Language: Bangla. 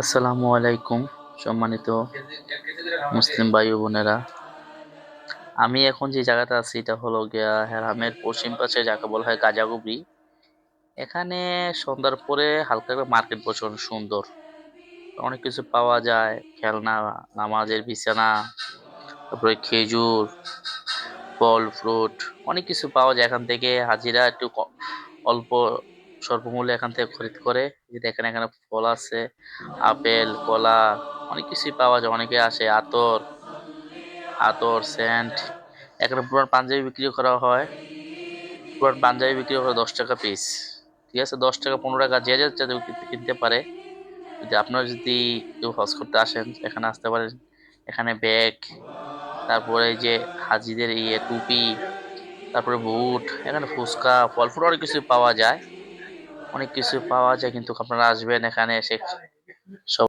আসসালামু আলাইকুম সম্মানিত মুসলিম ভাই ও বোনেরা। আমি এখন যে জায়গাটা আছি এটা হলো গিয়া হেরামের পশ্চিম পাশে, যাকে বলা হয় গাজাগুবরি। এখানে সন্ধ্যার পরে হালকা করে মার্কেট বসে, অনেক সুন্দর, অনেক কিছু পাওয়া যায়। খেলনা, নামাজের বিছানা, তারপরে খেজুর, ফল ফ্রুট, অনেক কিছু পাওয়া যায়। এখান থেকে হাজিরা একটু অল্প স্বল্প মূল্যে এখান থেকে খরিদ করে। এই যে দেখেন এখানে ফল আছে, আপেল, কলা, অনেক কিছুই পাওয়া যায়। অনেকে আসে, আতর আতর সেন্ট। এখানে পুরান পাঞ্জাবি বিক্রি করা হয়। পুরান পাঞ্জাবি বিক্রি করে 10 টাকা পিস। ঠিক আছে, 10 টাকা 15 টাকা যে যে যাতে কিনতে পারে। যদি আপনারা যদি কেউ হজ করতে আসেন, এখানে আসতে পারেন। এখানে ব্যাগ, তারপরে এই যে হাজিদের টুপি, তারপরে বুট, এখানে ফুচকা, ফল ফ্রুট অনেক কিছু পাওয়া যায়। অনেক কিছু পাওয়া যায়, কিন্তু আপনারা আসবেন এখানে এসে সব